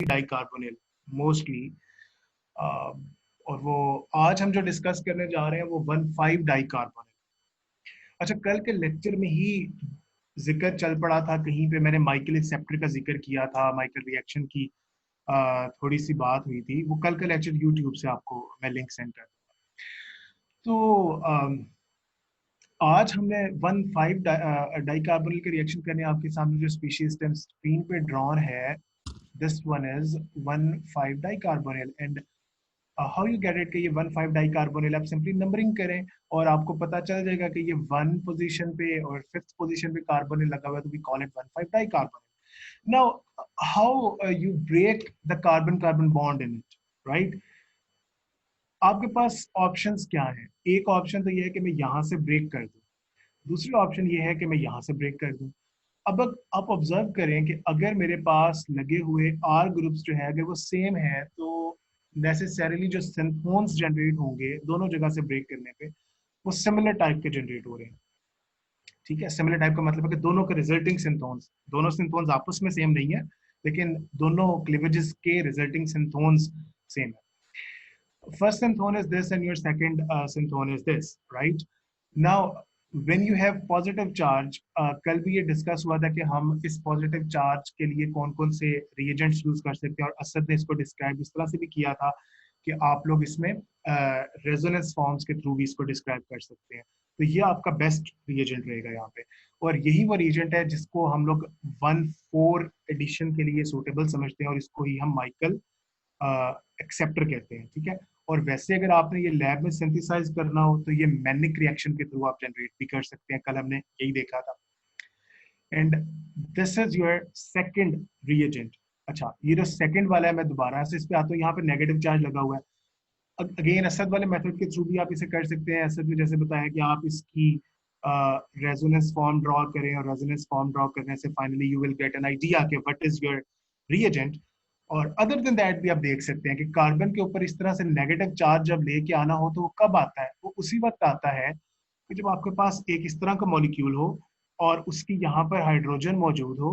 Dicarbonyl mostly, और वो आज हम जो डिस्कस करने जा रहे हैं वो 1,5 डाइकार्बोनिल। अच्छा, कल के लेक्चर में ही जिक्र चल पड़ा था कहीं पे, मैंने माइकल एक्सेप्टर का जिक्र किया था, माइकल रिएक्शन की थोड़ी सी बात हुई थी। वो कल का लेक्चर यूट्यूब से आपको मैं लिंक सेंड कर दूंगा। तो आज हमने 1,5 डाइकार्बोनिल के रिएक्शन करने, आपके सामने जो स्पीशीज स्क्रीन पे ड्रॉन है, this one is 1,5 dicarbonyl. And how you get it कि ये 1,5 डाइकार्बोनिल, आप सिंपली नंबरिंग करें और आपको पता चल जाएगा कि ये 1 पोजीशन पे और 5th पोजीशन पे कार्बोनिल लगा हुआ है, तो we call it 1,5 dicarbonyl. Now how you break the carbon carbon bond in it, right? आपके पास ऑप्शंस क्या हैं? एक ऑप्शन तो ये है कि मैं यहाँ से ब्रेक कर दूं, दूसरी ऑप्शन ये है कि मैं यहाँ से ब्रेक कर दूं। अब आप ऑब्जर्व करें कि अगर मेरे पास लगे हुए आर ग्रुप्स जो है अगर वो सेम है, तो नेसेसरीली जो सिंथोन्स जनरेट होंगे दोनों जगह से ब्रेक करने पे, वो सिमिलर टाइप के जनरेट हो रहे हैं। ठीक है, सिमिलर टाइप का मतलब है कि दोनों के रिजल्टिंग सिंथोन्स, दोनों सिंथोन्स आपस में सेम नहीं है, लेकिन दोनों क्लीवेजेस के रिजल्टिंग सिंथोन्स सेम है। First synthone is this and your second synthone is this, right? Now when you have positive charge, कल भी ये डिस्कस हुआ था कि हम इस पॉजिटिव चार्ज के लिए कौन कौन से रिएजेंट्स यूज कर सकते हैं, और असद ने इसको डिस्क्राइब इस तरह से भी किया था कि आप लोग इसमें रेजोनेंस फॉर्म्स के थ्रू भी इसको डिस्क्राइब कर सकते हैं। तो ये आपका बेस्ट रिएजेंट रहेगा यहाँ पे, और यही वो रिएजेंट है जिसको हम लोग 1,4 एडिशन के लिए सूटेबल समझते हैं, और इसको ही हम माइकल एक्सेप्टर कहते हैं। ठीक है, और वैसे अगर आपने ये लैब में सिंथेसाइज करना हो तो ये मैनिक रिएक्शन के थ्रू आप जनरेट भी कर सकते हैं, कल हमने यही देखा था। And this is your second reagent. अच्छा, ये जो सेकंड वाला है, मैं दोबारा से इस पे आता हूँ, यहाँ पे नेगेटिव चार्ज लगा हुआ है। अगेन असद वाले मेथड के थ्रू भी आप इसे कर सकते हैं। असद ने जैसे बताया कि आप इसकी रेजोनेंस फॉर्म ड्रॉ करें, और रेजोनेंस फॉर्म ड्रॉ करने से finally you will get an idea कि व्हाट इज योर रिएजेंट। और अदर देन दैट भी आप देख सकते हैं कि कार्बन के ऊपर इस तरह से नेगेटिव चार्ज जब लेके आना हो तो वो कब आता है? वो उसी वक्त आता है कि जब आपके पास एक इस तरह का मॉलिक्यूल हो और उसकी यहाँ पर हाइड्रोजन मौजूद हो,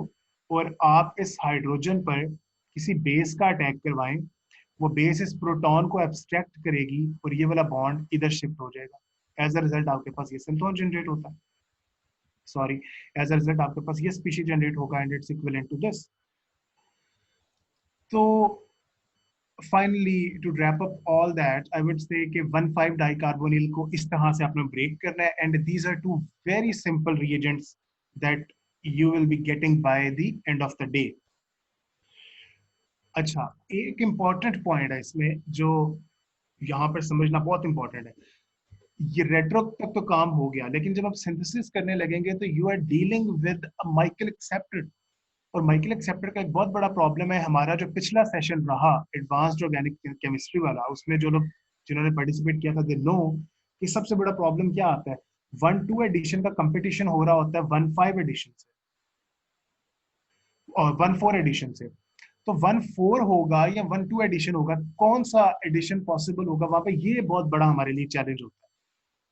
और आप इस हाइड्रोजन पर किसी बेस का अटैक करवाएं, वो बेस इस प्रोटॉन को एब्स्ट्रैक्ट करेगी और ये वाला बॉन्ड इधर शिफ्ट हो जाएगा। एज अ रिजल्ट आपके पास ये सिंथोन जनरेट होता है, सॉरी, एज अ रिजल्ट आपके पास ये स्पीशीज जनरेट होगा, and it's equivalent to this. तो finally to wrap up all that, I would say कि 1,5 डाइकार्बोनिल को इस तरह से आपने ब्रेक करना है, and these are two very simple reagents that you will be getting by the end of the day. अच्छा, एक इंपॉर्टेंट पॉइंट है इसमें जो यहाँ पर समझना बहुत इंपॉर्टेंट है। ये रेट्रो तक तो काम हो गया, लेकिन जब आप सिंथेसिस करने लगेंगे तो you are dealing with Michael acceptor. और माइकल एक्सेप्टर का एक बहुत बड़ा प्रॉब्लम है, हमारा जो पिछला सेशन रहा एडवांस्ड ऑर्गेनिक केमिस्ट्री वाला, उसमें जो लोग जिन्होंने पार्टिसिपेट किया था दे नो कि सबसे बड़ा प्रॉब्लम क्या आता है। 1,2 एडिशन का कंपटीशन हो रहा होता है 1,5 एडिशन से और 1,4 एडिशन से। तो 1,4 होगा या 1,2 एडिशन होगा, कौन सा एडिशन पॉसिबल होगा वहां पे, ये बहुत बड़ा हमारे लिए चैलेंज होता है।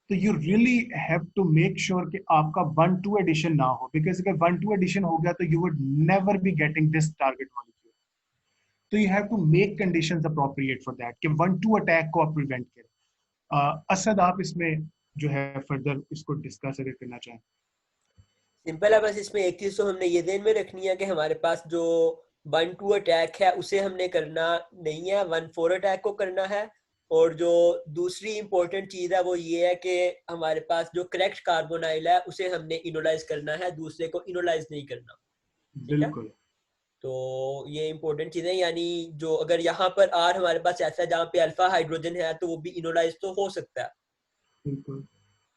तो you really have to make sure कि आपका 1,2 एडिशन ना हो, बिकॉज अगर 1,2 एडिशन हो गया तो you would never be getting this target molecule. तो you have to make conditions appropriate for that कि 1,2 अटैक को आप प्रिवेंट करें। असद, आप इसमें जो है फर्दर इसको डिस्कस अगर करना चाहें। सिंपल है, बस इसमें एक चीज तो हमने ये ध्यान में रखनी है कि हमारे पास जो 1,2 अटैक है उसे हमने करना नहीं है, 1,4 अटैक को करना है। और जो दूसरी इंपॉर्टेंट चीज है वो ये है कि हमारे पास जो करेक्ट कार्बोनाइल है उसे हमने इनोलाइज करना है, दूसरे को इनोलाइज नहीं करना। ठीक है, बिल्कुल तो ये इंपॉर्टेंट चीज है। यानी जो अगर यहाँ पर आर हमारे पास ऐसा है जहाँ पे अल्फा हाइड्रोजन है तो वो भी इनोलाइज तो हो सकता है। बिल्कुल।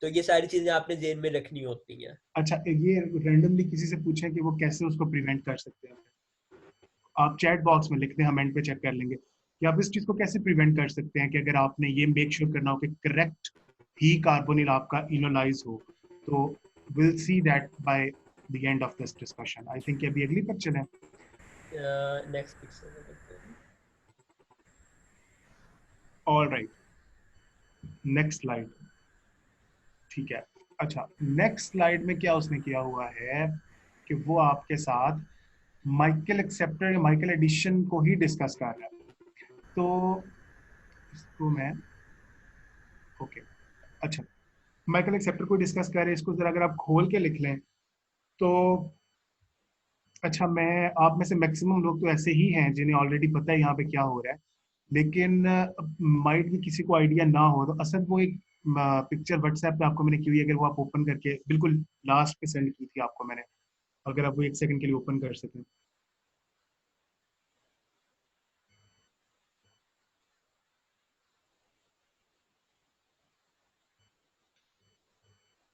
तो ये सारी चीजें आपने जेन में रखनी होती हैं। अच्छा, ये रैंडमली किसी से पूछें कि वो कैसे उसको प्रिवेंट कर सकते हैं, आप चैट बॉक्स में लिख दें, हम एंड पे चेक कर लेंगे कि आप इस चीज को कैसे प्रिवेंट कर सकते हैं। कि अगर आपने ये मेक श्योर करना हो कि करेक्ट ही कार्बोनिल आपका इनोलाइज हो, तो will see that bye the end of this discussion. I think अभी अगली पर चलें। नेक्स्ट पिक्चर में करते हैं। All right, next slide. ठीक है, अच्छा, नेक्स्ट स्लाइड में क्या उसने किया हुआ है कि वो आपके साथ माइकल एक्सेप्टर या माइकल एडिशन को ही डिस्कस कर रहा है। तो इसको मैं ओके, अच्छा, माइकल एक्सेप्टर को डिस्कस कर रहे हैं, इसको जरा अगर आप खोल के लिख लें तो अच्छा, मैं आप में से मैक्सिमम लोग तो ऐसे ही हैं जिन्हें ऑलरेडी पता है यहाँ पे क्या हो रहा है, लेकिन माइट भी किसी को आइडिया ना हो, तो असल वो एक पिक्चर व्हाट्सएप पे आपको मैंने की हुई है, अगर वो आप ओपन करके बिल्कुल लास्ट पे सेंड की थी आपको मैंने, अगर आप वो एक सेकंड के लिए ओपन कर सकें।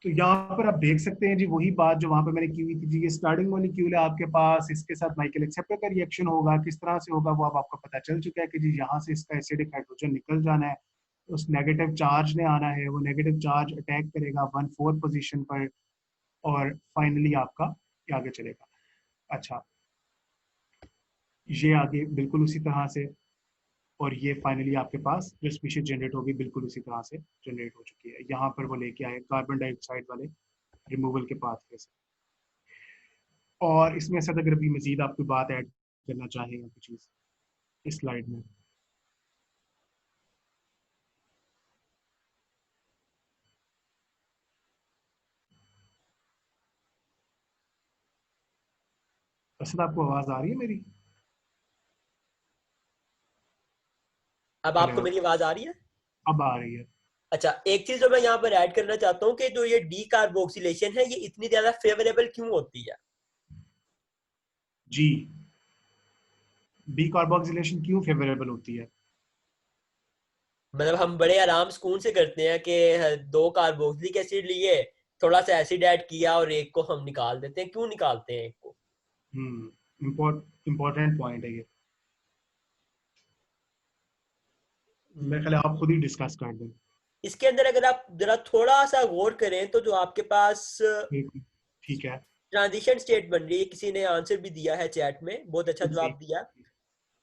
तो यहाँ पर आप देख सकते हैं जी वही बात जो वहां पे मैंने की हुई थी जी, ये स्टार्टिंग मॉलिक्यूल है आपके पास, इसके साथ माइकल एक्सेप्टर का रिएक्शन होगा, किस तरह से होगा वो अब आपको पता चल चुका है कि जी यहाँ से इसका एसिडिक हाइड्रोजन निकल जाना है, उस नेगेटिव चार्ज ने आना है, वो नेगेटिव चार्ज अटैक करेगा 1,4 पोजीशन पर, और फाइनली आपका ये आगे चलेगा। अच्छा, ये आगे बिल्कुल उसी तरह से, और ये फाइनली आपके पास जो स्पीशीज जनरेट होगी बिल्कुल उसी तरह से जनरेट हो चुकी है। यहाँ पर वो लेके आए कार्बन डाइऑक्साइड वाले रिमूवल के पाथवे से। और इसमें सर अगर अभी मजीद आप कोई बात ऐड करना चाहें या कुछ चीज़ इस स्लाइड में। असद आपको आवाज़ आ रही है मेरी? अब आपको हेलो, मेरी आवाज आ रही है? अब आ रही है। अच्छा, एक चीज जो मैं यहाँ पर ऐड करना चाहता हूँ कि जो ये डी कार्बोक्सिलेशन है ये इतनी ज्यादा फेवरेबल क्यों होती है? जी, बी कार्बोक्सिलेशन क्यों फेवरेबल होती है? मतलब हम बड़े आराम सुकून से करते हैं कि दो कार्बोक्सिलिक एसिड लिए, थोड़ा सा एसिड ऐड किया और एक को हम निकाल देते हैं। क्यों निकालते हैं एक को? इम्पोर्टेंट पॉइंट है ये, मेरे हम्म, ख्याल है आप खुद ही डिस्कस कर दें। इसके अंदर अगर आप जरा थोड़ा सा गौर करें तो जो आपके पास बिल्कुल, ठीक है। ट्रांजिशन स्टेट बन रही है, किसी ने आंसर भी दिया है चैट में, बहुत अच्छा जी, जवाब दिया।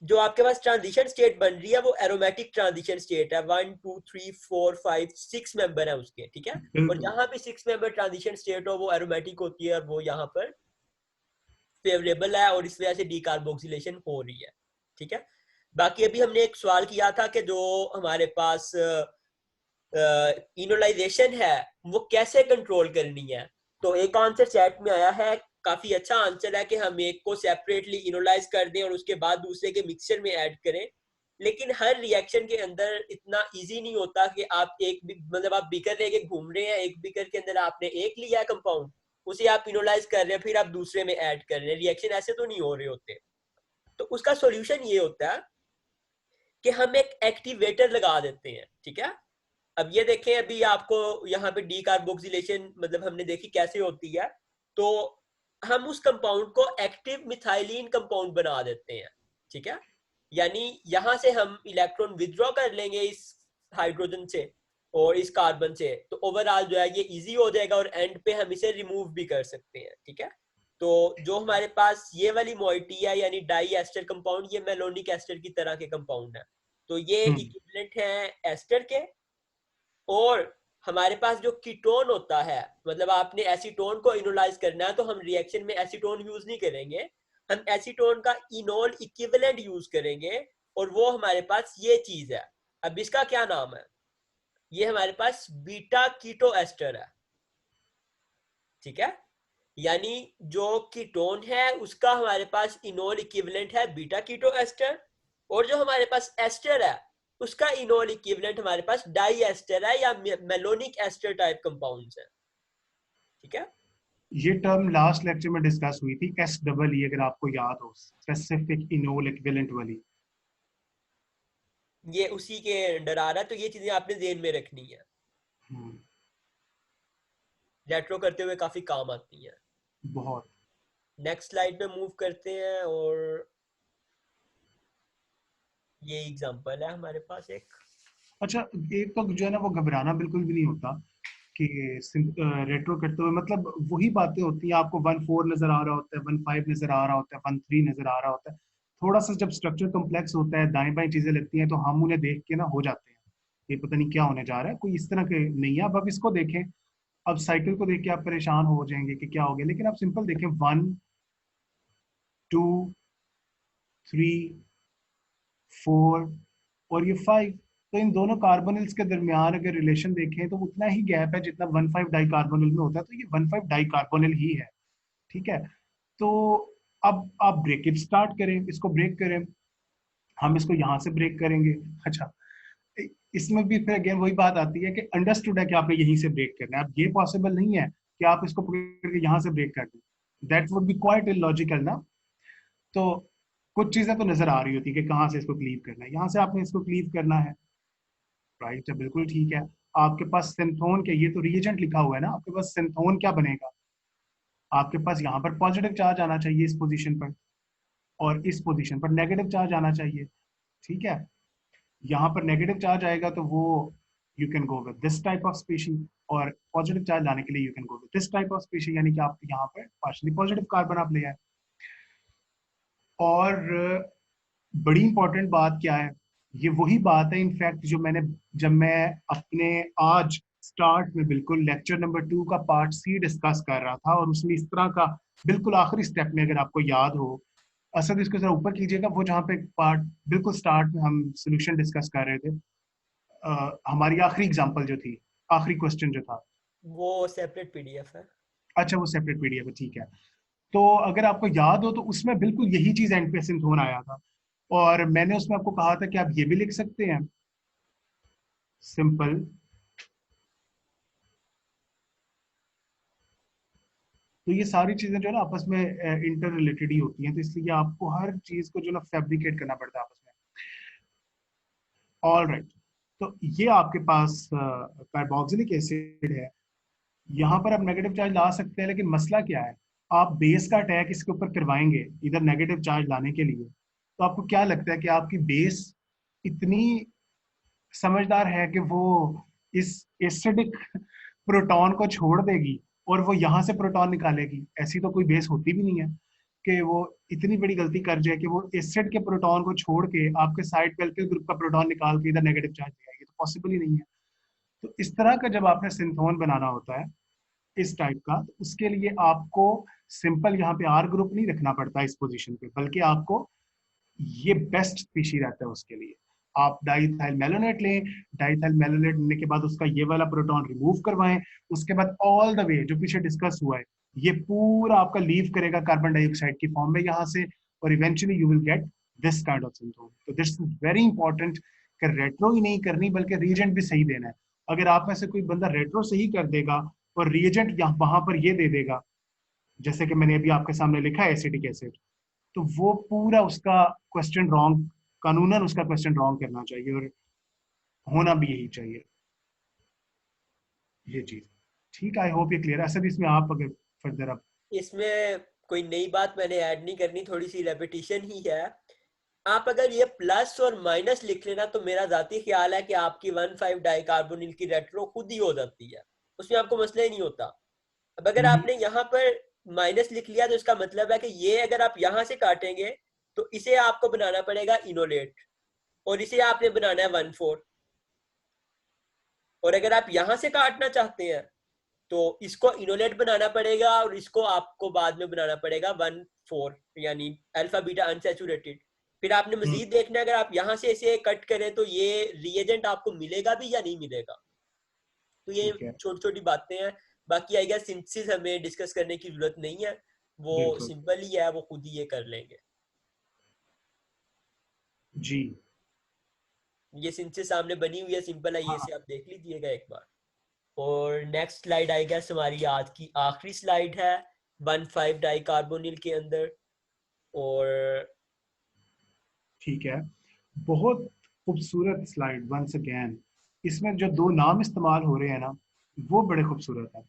जो आपके पास ट्रांजिशन स्टेट बन रही है वो एरोमेटिक ट्रांजिशन स्टेट है। 1 2 3 4 5 6 मेंबर है उसके, ठीक है। और बिल्कुल। जहां भी 6 मेंबर ट्रांजिशन स्टेट हो वो एरोमेटिक होती है और वो यहाँ पर फेवरेबल है और इस वजह से डीकार्बोक्सिलेशन हो रही है, ठीक है। बाकी अभी हमने एक सवाल किया था कि जो हमारे पास इनोलाइजेशन है वो कैसे कंट्रोल करनी है। तो एक आंसर चैट में आया है, काफी अच्छा आंसर है, कि हम एक को सेपरेटली इनोलाइज कर दें और उसके बाद दूसरे के मिक्सचर में ऐड करें। लेकिन हर रिएक्शन के अंदर इतना इजी नहीं होता कि आप एक मतलब आप बीकर लेके घूम रहे हैं, एक बीकर के अंदर आपने एक लिया कंपाउंड, उसे आप इनोलाइज कर रहे हैं, फिर आप दूसरे में ऐड कर रहे हैं, रिएक्शन ऐसे तो नहीं हो रहे होते। तो उसका सॉल्यूशन ये होता है कि हम एक एक्टिवेटर लगा देते हैं, ठीक है। अब ये देखें, अभी आपको यहाँ पे डीकार्बोक्सिलेशन मतलब हमने देखी कैसे होती है। तो हम उस कंपाउंड को एक्टिव मिथाइलिन कंपाउंड बना देते हैं, ठीक है। यानी यहां से हम इलेक्ट्रॉन विथड्रॉ कर लेंगे इस हाइड्रोजन से और इस कार्बन से, तो ओवरऑल जो है ये इजी हो जाएगा और एंड पे हम इसे रिमूव भी कर सकते हैं, ठीक है। तो जो हमारे पास ये वाली मोइटी है यानी डाई एस्टर कंपाउंड, ये मेलोनिक एस्टर की तरह के कंपाउंड है। तो ये हम्म इक्विवेलेंट है एस्टर के। और हमारे पास जो कीटोन होता है, मतलब आपने एसीटोन को इनोलाइज करना है तो हम रिएक्शन में एसीटोन यूज नहीं करेंगे, हम एसीटोन का इनोल इक्विवेलेंट यूज करेंगे। और वो हमारे पास ये चीज है। अब इसका क्या नाम है? ये हमारे पास बीटा कीटो एस्टर है, ठीक है। यानी जो कीटोन है उसका हमारे पास इनोल इक्विवेलेंट है बीटा कीटो एस्टर, और जो हमारे पास एस्टर है उसका इनोल इक्विवेलेंट हमारे पास डाई एस्टर है या मेलोनिक एस्टर टाइप कंपाउंड्स है, ठीक है। ये टर्म लास्ट लेक्चर में डिस्कस हुई थी, SEE, अगर आपको याद हो, स्पेसिफिक इनोल इक्विवेलेंट वाली। ये उसी के अंडर आ रहा है, तो ये चीजें आपने ध्यान में रखनी है, हम्म, रेट्रो करते हुए काफी काम आती है। बहुत। नेक्स्ट स्लाइड पे मूव करते हैं और ये एग्जांपल है हमारे पास एक। अच्छा, एक तो जो है ना वो घबराना बिल्कुल भी नहीं होता कि रेट्रो करते हुए, मतलब वही बातें होती हैं, आपको 1,4 नजर आ रहा होता है, 1,5 नजर आ रहा होता है, 1,3 नजर आ रहा होता है, थोड़ा सा जब स्ट्रक्चर कॉम्प्लेक्स होता है, दाएं बाएं चीजें लगती हैं, तो हम उन्हें देख के ना हो जाते हैं ये पता नहीं क्या होने जा रहा है, कोई इस तरह के नहीं है। अब इसको देखें, अब साइकिल को देख के आप परेशान हो जाएंगे कि क्या हो गया, लेकिन आप सिंपल देखें, 1 2, 3, 4 और ये 5। तो इन दोनों कार्बोनिल्स के दरमियान अगर रिलेशन देखें तो उतना ही गैप है जितना 1,5 डाइकार्बोनिल में होता है, तो ये 1,5 डाइकार्बोनिल ही है। ठीक है, तो अब आप ब्रेकेज स्टार्ट करें, इसको ब्रेक करें, हम इसको यहाँ से ब्रेक करेंगे। अच्छा, इसमें भी फिर अगेन वही बात आती है कि अंडरस्टूड है कि आपने यहीं से ब्रेक करना है, अब ये पॉसिबल नहीं है कि आप इसको पकड़ के यहाँ से ब्रेक कर दें, that would be quite illogical ना। तो कुछ चीजें तो नजर आ रही होती है कि कहाँ से इसको क्लीव करना है, यहाँ से आपने इसको क्लीव करना है, राइट है, बिल्कुल ठीक है। आपके पास सिंथोन के, ये तो रिएजेंट लिखा हुआ है ना, आपके पास सिंथोन क्या बनेगा, आपके पास यहाँ पर पॉजिटिव चार्ज आना चाहिए इस पोजीशन पर, और इस पोजीशन पर नेगेटिव चार्ज आना चाहिए। ठीक है, यहाँ पर नेगेटिव चार्ज आएगा तो वो you can go with this type of species, और पॉजिटिव चार्ज लाने के लिए you can go with this type of species, यानी कि आप यहाँ पर पार्शियली पॉजिटिव कार्बन आप ले आए। और बड़ी इंपॉर्टेंट बात क्या है, ये वही बात है इनफैक्ट जो मैंने, जब मैं अपने आज स्टार्ट में बिल्कुल लेक्चर नंबर 2 का पार्ट सी डिस्कस कर रहा था, और उसमें इस तरह का बिल्कुल आखिरी स्टेप में, अगर आपको याद हो, असद इसको जरा ऊपर कीजिएगा, वो जहाँ पे पार्ट बिल्कुल स्टार्ट में हम सोल्यूशन डिस्कस कर रहे थे, हमारी आखिरी एग्जांपल जो थी, आखिरी क्वेश्चन जो था, वो सेपरेट पीडीएफ है। अच्छा वो सेपरेट पीडीएफ है, ठीक है। तो अगर आपको याद हो तो उसमें बिल्कुल यही चीज एंड पे सिंथोन आया था, और मैंने उसमें आपको कहा था कि आप ये भी लिख सकते हैं, सिंपल, तो ये सारी चीजें जो है ना आपस में इंटर रिलेटेड ही होती हैं, तो इसलिए आपको हर चीज को जो ना फैब्रिकेट करना पड़ता है आपस में। ऑल राइट, तो ये आपके पास कार्बोक्सिलिक एसिड है, यहाँ पर आप नेगेटिव चार्ज ला सकते हैं, लेकिन मसला क्या है, आप बेस का अटैक इसके ऊपर करवाएंगे इधर नेगेटिव चार्ज लाने के लिए, तो आपको क्या लगता है कि आपकी बेस इतनी समझदार है कि वो इस एसिडिक प्रोटॉन को छोड़ देगी और वो यहाँ से प्रोटॉन निकालेगी? ऐसी तो कोई बेस होती भी नहीं है कि वो इतनी बड़ी गलती कर जाए कि वो एसिड के प्रोटॉन को छोड़ के आपके साइड पे एल्किल ग्रुप का प्रोटॉन निकाल के इधर नेगेटिव चार्ज ले आएगी, तो पॉसिबल ही नहीं है। तो इस तरह का जब आपने सिंथोन बनाना होता है इस टाइप का, तो उसके लिए आपको सिंपल यहाँ पे आर ग्रुप नहीं रखना पड़ता इस पोजीशन पे, बल्कि आपको ये बेस्ट स्पीशी रहता है उसके लिए। आप डाइथाइल मेलोनेट लें, डाइथाइल मेलोनेट लेने के बाद उसका ये वाला प्रोटॉन रिमूव करवाएं, उसके बाद ऑल द वे जो पीछे डिस्कस हुआ है ये पूरा आपका लीव करेगा कार्बन डाइऑक्साइड की फॉर्म में यहाँ से, और eventually you will get this kind of synthon. तो दिस इज वेरी इंपॉर्टेंट कि रेट्रो ही नहीं करनी बल्कि रिएजेंट भी सही देना है। अगर आप में से कोई बंदा रेट्रो सही कर देगा और रिएजेंट यहाँ वहां पर ये दे देगा, जैसे कि मैंने अभी आपके सामने लिखा है एसिटिक एसिड, तो वो पूरा उसका क्वेश्चन रॉन्ग, कानूनन उसका क्वेश्चन रॉन्ग करना चाहिए, और होना भी यही चाहिए ये चीज। ठीक, आई होप ये क्लियर है। सर इसमें आप अगर फर्दर आप, इसमें कोई नई बात मैंने ऐड नहीं करनी, थोड़ी सी रेपिटेशन ही है। आप अगर ये प्लस और माइनस लिख लेना तो मेरा जाती ख्याल है कि आपकी 1,5 डाइकार्बोनिल की रेट्रो खुद ही हो जाती है, उसमें आपको मसला ही नहीं होता। अब अगर आपने यहाँ पर माइनस लिख लिया तो इसका मतलब है कि ये अगर आप यहाँ से काटेंगे तो इसे आपको बनाना पड़ेगा इनोलेट, और इसे आपने बनाना है 1,4। और अगर आप यहाँ से काटना चाहते हैं तो इसको इनोलेट बनाना पड़ेगा, और इसको आपको बाद में बनाना पड़ेगा 1,4, यानी अल्फा बीटा अनसैचुरेटेड। फिर आपने मजीद देखना है अगर आप यहाँ से इसे कट करें तो ये रिएजेंट आपको मिलेगा भी या नहीं मिलेगा। तो ये ठीक है, छोटी छोटी बातें हैं, बाकी आई गेस सिंथेसिस हमें डिस्कस करने की जरूरत नहीं है, वो बिल्कुल सिंपल ही है, वो खुद ही ये कर लेंगे। जी। ये सिंथेसिस सामने बनी हुई है, सिंपल है, ये हाँ से आप देख लीजिएगा एक बार। और नेक्स्ट स्लाइड आई गेस हमारी आज की आखिरी स्लाइड है 1,5 डाइकार्बोनिल के अंदर। और ठीक है, बहुत खूबसूरत स्लाइड वंस अगेन, इसमें जो दो नाम इस्तेमाल हो रहे हैं ना वो बड़े खूबसूरत है।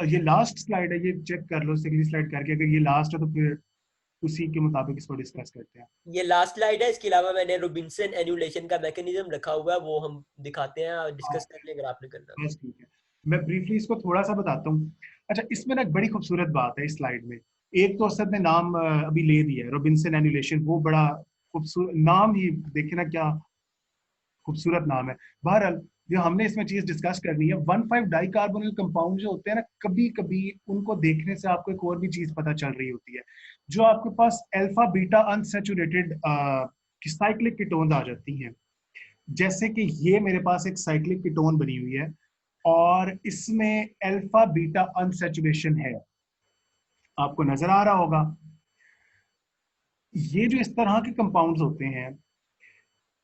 ये लास्ट स्लाइड है, ये चेक कर लो अगली स्लाइड करके, अगर ये लास्ट है तो फिर उसी के मुताबिक इसको डिस्कस करते हैं। ये लास्ट स्लाइड है, इसके अलावा मैंने रोबिन्सन एनुलेशन का मैकेनिज्म रखा हुआ है, वो हम दिखाते हैं और हाँ डिस्कस कर लें अगर आपने करना तो। बस ठीक है, मैं ब्रीफली इसको थोड़ा सा बताता हूँ। अच्छा, इसमें ना एक बड़ी खूबसूरत बात है इस स्लाइड में, एक तो असद ने नाम अभी ले दिया है रोबिन्सन एनुलेशन, वो बड़ा खूबसूरत नाम ही, देखे ना क्या खूबसूरत नाम है। बहरहाल जो हमने इसमें चीज डिस्कस करनी है, 1,5 डाइकार्बोनिल कंपाउंड जो होते हैं ना, कभी कभी उनको देखने से आपको एक और भी चीज पता चल रही होती है। जो आपके पास alpha beta unsaturated cyclic ketones आ जाती हैं, जैसे कि ये मेरे पास एक साइक्लिक कीटोन बनी हुई है और इसमें अल्फा बीटा अनसैचुरेशन है, आपको नजर आ रहा होगा। ये जो इस तरह के कंपाउंड्स होते हैं,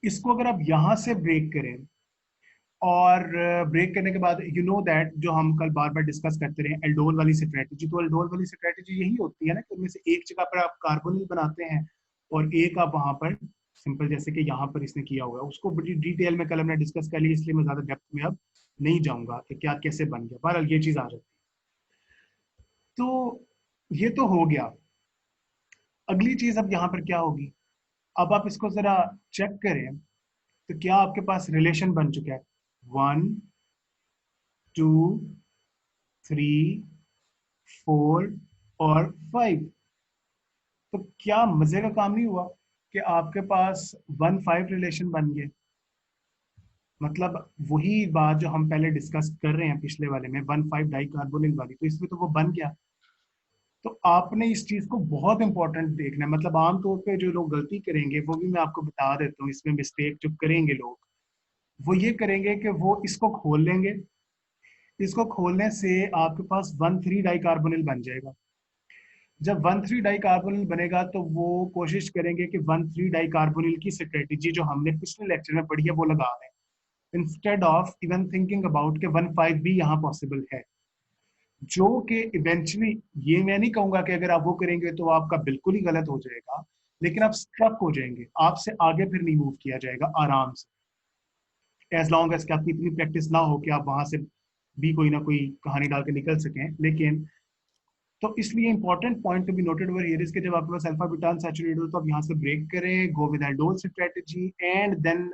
इसको अगर आप यहां से ब्रेक करें, और ब्रेक करने के बाद यू नो दैट जो हम कल बार बार डिस्कस करते रहे एल्डोल वाली स्ट्रेटेजी, तो एल्डोल वाली स्ट्रेटेजी यही होती है ना कि उनमें से एक जगह पर आप कार्बोनिल बनाते हैं और एक आप वहां पर सिंपल, जैसे कि यहाँ पर इसने किया हुआ है, उसको बड़ी डिटेल में कल हमने डिस्कस कर ली, इसलिए मैं ज्यादा डेप्थ में अब नहीं जाऊंगा कि क्या कैसे बन गया। बहरहाल ये चीज आ जाती है। तो ये तो हो गया। अगली चीज अब यहाँ पर क्या होगी, अब आप इसको जरा चेक करें, तो क्या आपके पास रिलेशन बन चुका है 1 2 3 4 और 5। तो क्या मजे का काम नहीं हुआ कि आपके पास 1,5 रिलेशन बन गए। मतलब वही बात जो हम पहले डिस्कस कर रहे हैं पिछले वाले में 1,5 डाइकार्बोनिल वाली, तो इसमें तो वो बन गया। तो आपने इस चीज को बहुत इंपॉर्टेंट देखना है। मतलब आमतौर पे जो लोग गलती करेंगे, वो भी मैं आपको बता देता हूँ, इसमें मिस्टेक जो करेंगे लोग, वो ये करेंगे कि वो इसको खोल लेंगे। इसको खोलने से आपके पास 1,3 डाइकार्बोनिल बन जाएगा। जब 1,3 डाइकार्बोनिल बनेगा तो वो कोशिश करेंगे कि 1,3 डाइकार्बोनिल की स्ट्रेटेजी जो हमने पिछले लेक्चर में पढ़ी है वो लगा दें, instead of even thinking about के 1,5 भी यहाँ पॉसिबल है। जो कि इवेंचुअली, ये मैं नहीं कहूंगा कि अगर आप वो करेंगे तो आपका बिल्कुल ही गलत हो जाएगा, लेकिन आप स्ट्रक हो जाएंगे, आपसे आगे फिर नहीं मूव किया जाएगा आराम से, एज लॉन्ग एज कि आपकी इतनी प्रैक्टिस ना हो कि आप वहां से भी कोई ना कोई कहानी डाल के निकल सकें। लेकिन तो इसलिए important point to be noted over here is कि जब आपके पास अल्फा बीटा अनसैचुरेटेड हो तो आप यहाँ से ब्रेक करें, go with aldol strategy and then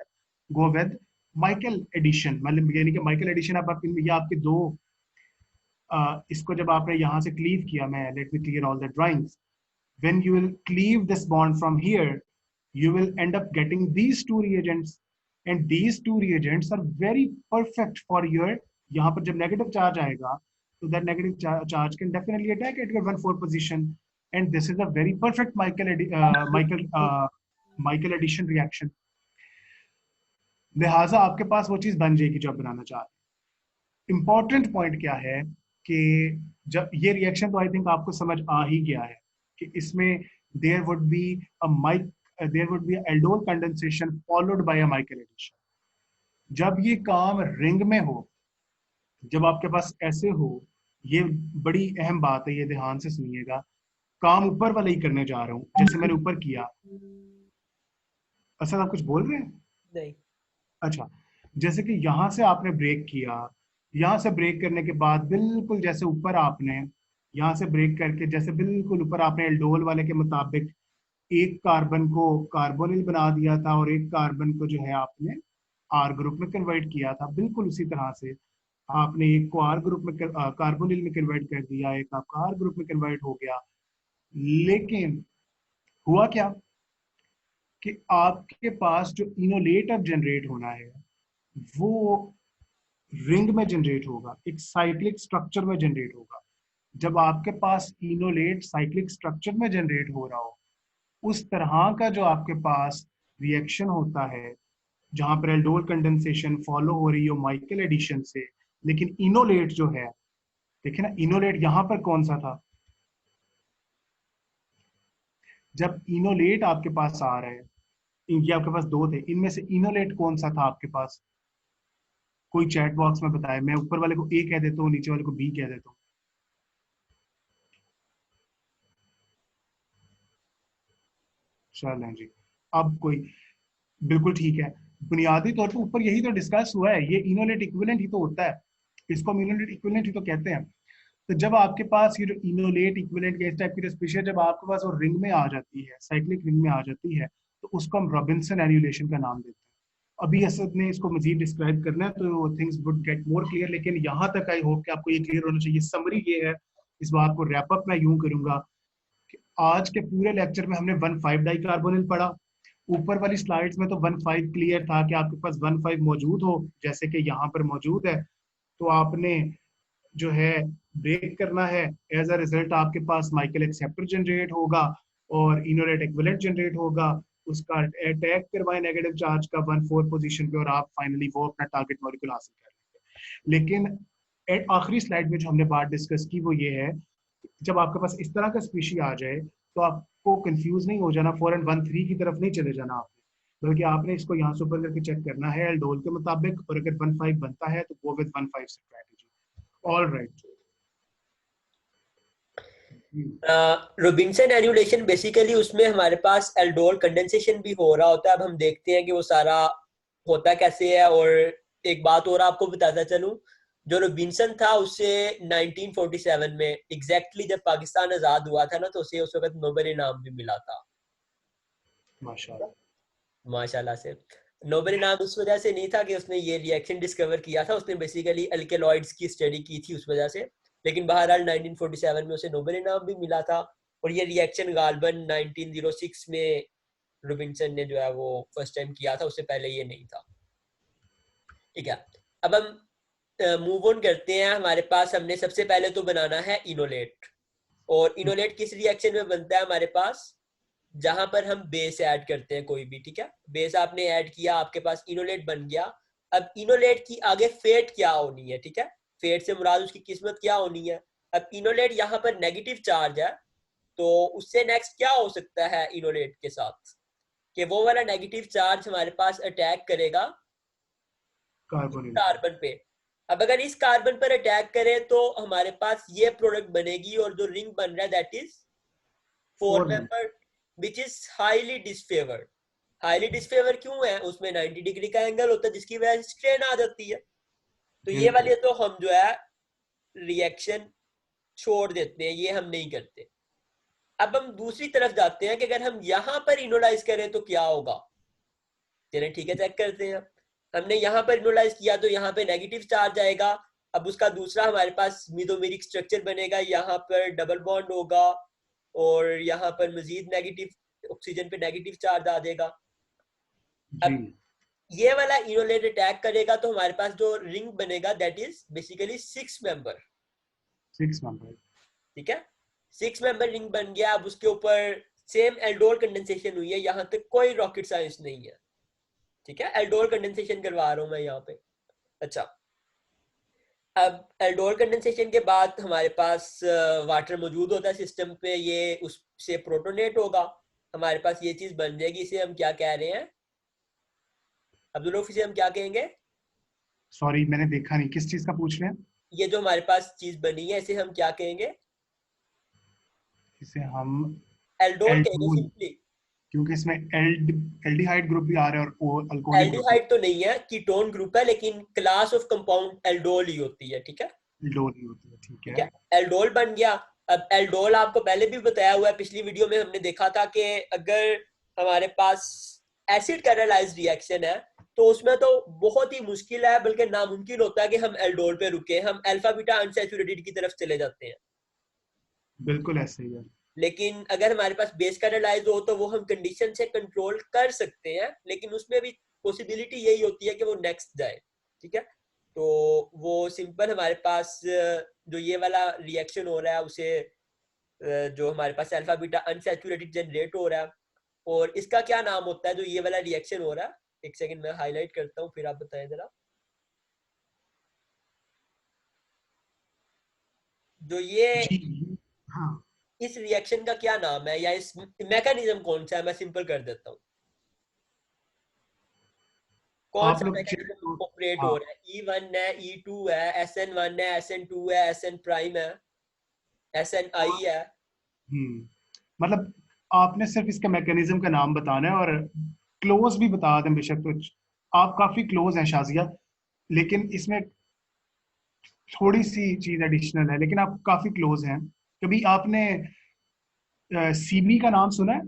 go with Michael addition. मतलब यानी कि माइकल एडिशन आप ये आपके दो इसको जब आपने यहाँ से क्लीव किया, मैं let me clear all the drawings, when you will cleave this bond from here, you will end up getting these two reagents, and these two reagents are very perfect for your, यहाँ पर जब negative charge आएगा तो that negative charge can definitely attack at your 1,4 position, and this is a very perfect Michael addition reaction. लिहाजा आपके पास वो चीज बन जाएगी जो आप बनाना चाह रहे हैं। इंपॉर्टेंट पॉइंट क्या है कि जब ये रिएक्शन, तो आई थिंक आपको समझ आ ही गया है कि इसमें there would be a mic there would be aldol condensation followed by a Michael addition। जब ये काम रिंग में हो, जब आपके पास ऐसे हो, ये बड़ी अहम बात है, ये ध्यान से सुनिएगा, काम ऊपर वाला ही करने जा रहा हूं जैसे मैंने ऊपर किया। अच्छा, आप कुछ बोल रहे हैं? नहीं। अच्छा, जैसे कि यहां से आपने ब्रेक किया, यहां से ब्रेक करने के बाद बिल्कुल जैसे ऊपर आपने यहां से ब्रेक करके जैसे बिल्कुल ऊपर आपने एल्डोल वाले के मुताबिक एक कार्बन को कार्बोनिल बना दिया था और एक कार्बन को जो है आपने आर ग्रुप में कन्वर्ट किया था, बिल्कुल उसी तरह से आपने एक को आर ग्रुप में कार्बोनिल में कन्वर्ट कर दिया, एक आपका आर ग्रुप में कन्वर्ट हो गया। लेकिन हुआ क्या कि आपके पास जो इनोलेट अब जनरेट होना है वो रिंग में जनरेट होगा, एक साइक्लिक स्ट्रक्चर में जनरेट होगा। जब आपके पास इनोलेट साइक्लिक स्ट्रक्चर में जनरेट हो रहा हो, उस तरह का जो आपके पास रिएक्शन होता है जहां पर एल्डोल कंडेंसेशन फॉलो हो रही हो माइकल एडिशन से, लेकिन इनोलेट जो है, देखिए ना, इनोलेट यहां पर कौन सा था, जब इनोलेट आपके पास आ रहा है, ये आपके पास दो थे, इनमें से इनोलेट कौन सा था आपके पास? कोई चैट बॉक्स में बताए, मैं ऊपर वाले को ए कह देता हूँ, नीचे वाले को बी कह देता हूँ। चलें जी, अब कोई, बिल्कुल ठीक है, बुनियादी तौर पर ऊपर यही तो डिस्कस हुआ है, ये इनोलेट इक्विवेलेंट ही तो होता है, इसको हम इनोलेट इक्विवेलेंट ही तो कहते हैं। तो जब आपके पास ये जो इनोलेट इक्विवेलेंट इस टाइप की स्पीशीज जब आपके पास वो रिंग में आ जाती है, साइक्लिक रिंग में आ जाती है, तो उसको हम रॉबिन्सन एन्यूलेशन का नाम देते हैं। अभी असद ने इसको मजीद डिस्क्राइब करना है तो things would get more clear, लेकिन यहाँ तक आई होप कि आपको ये क्लियर होना चाहिए। समरी ये है, इस बात को रैप अप मैं यूं करूंगा कि आज के पूरे लेक्चर में हमने 1,5 डाइकार्बोनिल पढ़ा, ऊपर वाली स्लाइड्स में तो 1,5 क्लियर था कि आपके पास 1,5 मौजूद हो, जैसे कि यहाँ पर मौजूद है, तो आपने जो है ब्रेक करना है। एज अ रिजल्ट आपके पास माइकल एक्सेप्टर जनरेट होगा और इनोरेट एक्विवेलेंट जनरेट होगा। उसका अटैक करवाएं नेगेटिव चार्ज का 1,4 पोजीशन पे और आप फाइनली वो अपना टारगेट मॉलिक्यूल हासिल कर लेंगे। लेकिन आखिरी स्लाइड में जो हमने बात डिस्कस की वो ये है, जब आपके पास इस तरह का स्पीशी आ जाए तो आपको कंफ्यूज नहीं हो जाना, 4 and 1 3 की तरफ नहीं चले जाना आपने, बल्कि आपने इसको यहाँ से ऊपर करके चेक करना है एल्डोल के मुताबिक, और अगर 1,5 बनता है तो वो with 1,5 strategy. All right. Robinson annulation basically उसमें हमारे पास एल्डोल कंडेंसेशन भी हो रहा होता है। अब हम देखते हैं कि वो सारा होता कैसे है। और एक बात और आपको बताता चलूं, जो रोबिन्सन था उससे 1947 में एग्जैक्टली जब पाकिस्तान आजाद हुआ था ना, तो उसे उस वक्त नोबेल इनाम भी मिला था। माशाल्लाह। माशाल्लाह से। नोबेल इनाम उस वजह से नहीं था कि उसने ये रिएक्शन डिस्कवर किया था, उसने बेसिकली अल्केलॉइड्स की स्टडी की थी उस वजह से। लेकिन बहरहाल 1947 में उसे नोबेल इनाम भी मिला था। और ये रिएक्शन गालबन 1906 में रोबिन्सन ने जो है वो फर्स्ट टाइम किया था, उससे पहले ये नहीं था। ठीक है, अब हम मूव ऑन करते हैं। हमारे पास हमने सबसे पहले तो बनाना है इनोलेट। और इनोलेट किस रिएक्शन में बनता है हमारे पास, जहां पर हम बेस ऐड करते हैं कोई भी। ठीक है, बेस आपने ऐड किया, आपके पास इनोलेट बन गया। अब इनोलेट की आगे फेट क्या होनी है, ठीक है, फेट से मुराद उसकी किस्मत क्या होनी है। अब इनोलेट यहाँ पर नेगेटिव चार्ज है, तो उससे नेक्स्ट क्या हो सकता है इनोलेट के साथ, कि वो वाला नेगेटिव चार्ज हमारे पास अटैक करेगा कार्बोनिल पे। कार्बन पे। अब अगर इस कार्बन पर अटैक करे तो हमारे पास ये प्रोडक्ट बनेगी, और जो रिंग बन रहा है that is 4 4 member. Member, which is highly disfavoured. Highly disfavour क्यों है, उसमें 90 डिग्री का एंगल होता है जिसकी वजह से स्ट्रेन आ जाती है। तो ये बिल्कुल। वाले तो हम जो है रिएक्शन छोड़ देते हैं, ये हम नहीं करते। अब हम दूसरी तरफ जाते हैं कि अगर हम यहां पर इनोलाइज करें तो क्या होगा। चलें ठीक है, चेक करते हैं। हमने यहाँ पर इनोलाइज किया तो यहाँ पे नेगेटिव चार्ज आएगा। अब उसका दूसरा हमारे पास मिथोमेरिक स्ट्रक्चर बनेगा, यहाँ पर डबल बॉन्ड होगा और यहाँ पर मजीद नेगेटिव ऑक्सीजन पे नेगेटिव चार्ज आ जाएगा। जी। अब ये वाला इनोलेट अटैक करेगा तो हमारे पास जो रिंग बनेगा that is basically 6 member. 6 member. ठीक है, 6 मेंबर रिंग बन गया। अब उसके ऊपर सेम एल्डोल कंडेंसेशन हुई है, यहाँ तक कोई रॉकेट साइंस नहीं है। ठीक है, एल्डोल कंडेंसेशन करवा रहा हूं मैं यहाँ पे। अच्छा, अब एल्डोल कंडेंसेशन के बाद हमारे पास वाटर मौजूद होता है सिस्टम पे, ये उससे प्रोटोनेट होगा, हमारे पास ये चीज बन जाएगी। इसे हम क्या कह रहे हैं अब्दुल रऊफ, इसे हम क्या कहेंगे। सॉरी मैंने देखा नहीं, किस चीज का पूछ रहे हैं? ये जो हमारे पास चीज बनी है इसे हम क्या कहेंगे, इसे हम एल्डोल कहेंगे एल्डोल, सिंपली। क्योंकि इसमें एल्डिहाइड ग्रुप भी आ रहा है और अल्कोहलिक ग्रुप भी। एल्डिहाइड तो नहीं है, कीटोन ग्रुप है, लेकिन क्लास ऑफ कंपाउंड एल्डोल ही होती है। ठीक है, एल्डोल ही होती है, ठीक ठीक है। है, एल्डोल बन गया। अब एल्डोल आपको पहले भी बताया हुआ है, पिछली वीडियो में हमने देखा था कि अगर हमारे पास एसिड कैटालाइज्ड रिएक्शन है तो उसमें तो बहुत ही मुश्किल है, बल्कि नामुमकिन होता है कि हम एल्डोल पे रुके, हम अल्फा बीटा अनसैचुरेटेड की तरफ चले जाते हैं। बिल्कुल ऐसे ही है। लेकिन अगर हमारे पास बेस कैटालाइज हो तो वो हम कंडीशन से कंट्रोल कर सकते हैं, लेकिन उसमें भी पॉसिबिलिटी यही होती है कि वो नेक्स्ट जाए। ठीक है, तो वो सिंपल हमारे पास जो ये वाला रिएक्शन हो रहा है उसे जो हमारे पास अल्फा बीटा अनसैचुरेटेड जनरेट हो रहा है, और इसका क्या नाम होता है जो ये वाला रिएक्शन हो रहा है। एक सेकंड मैं हाईलाइट करता हूँ, फिर आप बताएं जरा। जो ये जी। हाँ। इस रिएक्शन का क्या नाम है, या इस मैकेनिज्म कौन सा है, मैं सिंपल कर देता हूँ। कौन आप सा लोग मैकेनिज्म ऑपरेट हो हाँ। रहा है, E1 है, E2 है, SN1 है, SN2 है, SN प्राइम है, SNI है। मतलब आपने सिर्फ इसका मैकेनिज्म का नाम बताना है और क्लोज भी बता दें बेशक, तो आप काफी क्लोज हैं शाजिया, लेकिन इसमें थोड़ी सी चीज एडिशनल है, लेकिन आप काफी क्लोज हैं। कभी आपने सीमी का नाम सुना है?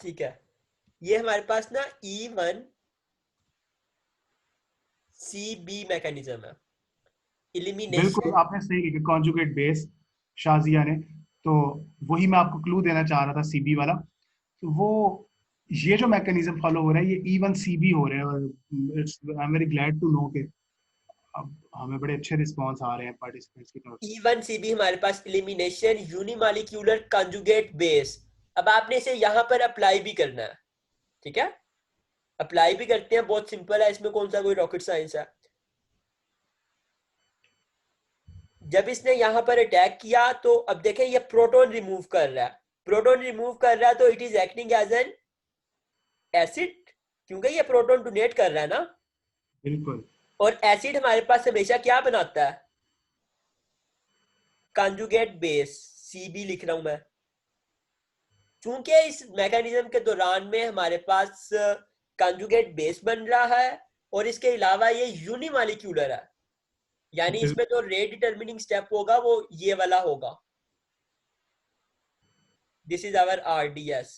ठीक है, ये हमारे पास ना E1CB मैकेनिज्म है, बिल्कुल इलिमिनेशन। आपने सही लिखा, कॉन्जुगेट बेस, शाजिया ने। तो वही मैं आपको क्लू देना चाह रहा था सीबी वाला। तो वो ये जो मैकेनिज्म फॉलो हो रहा है ये E1CB हो रहा है, और I am very glad to know के अब हमें बड़े अच्छे रिस्पॉन्स आ रहे हैं पार्टिसिपेंट्स की तरफ से। E1CB हमारे पास एलिमिनेशन यूनिमॉलिक्यूलर कंजुगेट बेस। अब आपने इसे यहाँ पर अप्लाई भी करना है, ठीक है? अप्लाई भी करते हैं, बहुत सिंपल है, इसमें कौन सा कोई रॉकेट साइंस है। जब इसने यहाँ पर अटैक किया तो अब देखें ये प्रोटॉन रिमूव कर रहा है, प्रोटॉन रिमूव कर रहा है, तो it is acting as an acid, क्योंकि ये प्रोटॉन डोनेट कर रहा है ना। बिल्कुल। और एसिड हमारे पास हमेशा क्या बनाता है? कंजुगेट बेस, सीबी लिख रहा हूं मैं। चूंकि इस मैकेनिज्म के दौरान में हमारे पास कंजुगेट बेस बन रहा है और इसके अलावा ये यूनिमॉलिक्यूलर है, यानी बिल्कुल। इसमें जो रेट डिटर्मिनिंग स्टेप होगा वो ये वाला होगा। This is our RDS।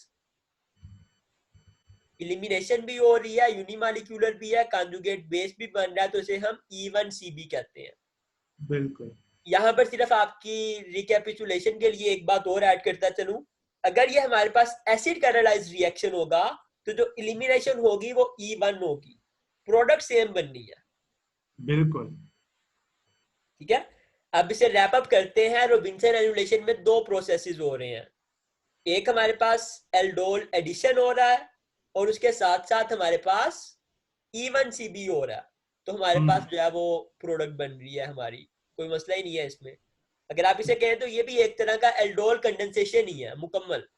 Elimination भी हो रही है, यूनिमॉलिक्यूलर भी है, कंजुगेट बेस भी बन रहा है, तो इसे हम E1CB कहते हैं। बिल्कुल। यहाँ पर सिर्फ आपकी रिकैपिचुलेशन के लिए एक बात और ऐड करता चलूं, अगर ये हमारे पास एसिड कैटालाइज्ड रिएक्शन होगा तो जो इलिमिनेशन होगी वो E1 होगी, प्रोडक्ट सेम बननी है, बिल्कुल। ठीक है? अब इसे रैप अप करते हैं। रोबिन्सन एनुलेशन में दो प्रोसेसेस हो रहे हैं, एक हमारे पास एल्डोल एडिशन हो रहा है और उसके साथ साथ हमारे पास E1CB हो रहा है, तो हमारे पास जो है वो प्रोडक्ट बन रही है हमारी, कोई मसला ही नहीं है इसमें। अगर आप इसे कहें तो ये भी एक तरह का एल्डोल कंडेंसेशन ही है मुकम्मल।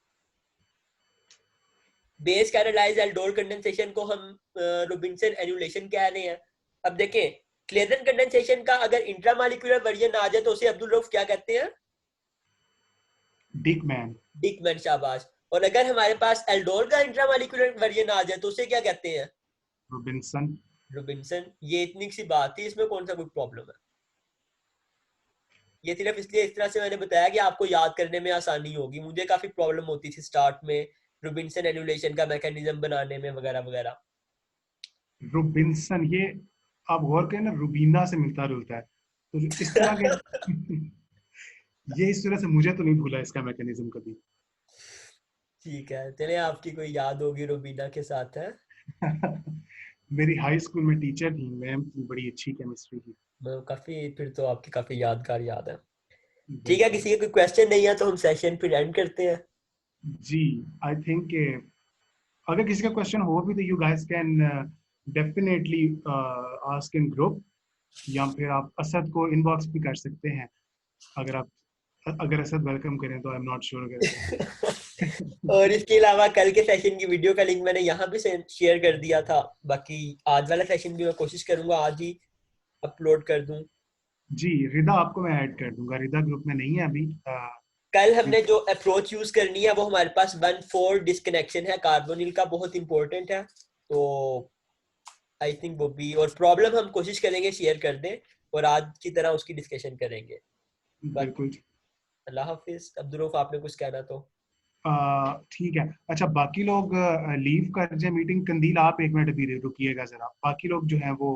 बेस कैटालाइज एल्डोल कंडेंसेशन को हम रोबिन्सन एनुलेशन कह रहे हैं। अब देखें, क्लेजन कंडेंसेशन का अगर इंट्रामॉलिक्यूलर वर्जन आ जाए तो उसे अब्दुल रऊफ क्या कहते हैं? डिकमैन। डिकमैन, शाबाश। और अगर हमारे पास एल्डोल का इंट्रामॉलिक्यूलर वर्जन आ जाए तो उसे क्या कहते हैं? रोबिन्सन। रोबिन्सन। ये इतनी सी बात थी, इसमें कौन सा कोई प्रॉब्लम है? ये सिर्फ इसलिए इस तरह से मैंने बताया कि आपको याद करने में आसानी होगी, मुझे काफी प्रॉब्लम होती थी स्टार्ट में रोबिन्सन एनुलेशन का मैकेनिज्म बनाने में वगैरह वगैरह। रोबिन्सन, ये आप गौर करें ना, रुबीना से मिलता जुलता है, तो जो इस तरह के ये इस तरह से मुझे तो नहीं भूला इसका मैकेनिज्म कभी। ठीक है, चले, आपकी कोई याद होगी रोबीना के साथ है? मेरी हाई स्कूल में टीचर थी मैम, बड़ी अच्छी केमिस्ट्री की। काफी, फिर तो आपकी काफी यादगार याद है। ठीक है, बिल्कुल। किसी का कोई क्वेश्चन नहीं है तो हम सेशन फिर एंड करते हैं। जी, आई थिंक अगर किसी का क्वेश्चन हो भी तो you guys can definitely ask in group, या फिर आप असद को इनबॉक्स भी कर सकते हैं। अगर आप अगर असद वेलकम करें तो आई एम नॉट श्योर अगर और इसके अलावा कल के सेशन की वीडियो का लिंक मैंने यहाँ भी शेयर कर दिया था। बाकी आज वाला सेशन भी मैं कोशिश करूंगा आज ही अपलोड कर दूं। जी, रिदा आपको मैं ऐड कर दूंगा, रिदा ग्रुप में नहीं है अभी। कल हमने जो अप्रोच यूज करनी है वो हमारे पास 1,4 डिस्कनेक्शन है कार्बोनिल का, बहुत इंपॉर्टेंट है, तो आई थिंक वो भी, और प्रॉब्लम हम कोशिश करेंगे शेयर कर दें और आज की तरह उसकी डिस्कशन करेंगे। बाकी बिल्कुल। अल्लाह हाफिज। अब्दुल रऊफ, आपने कुछ कहना तो? ठीक है। अच्छा, बाकी लोग लीव कर जाए मीटिंग। कंदील, आप एक मिनट अभी रुकिएगा जरा, बाकी लोग जो हैं वो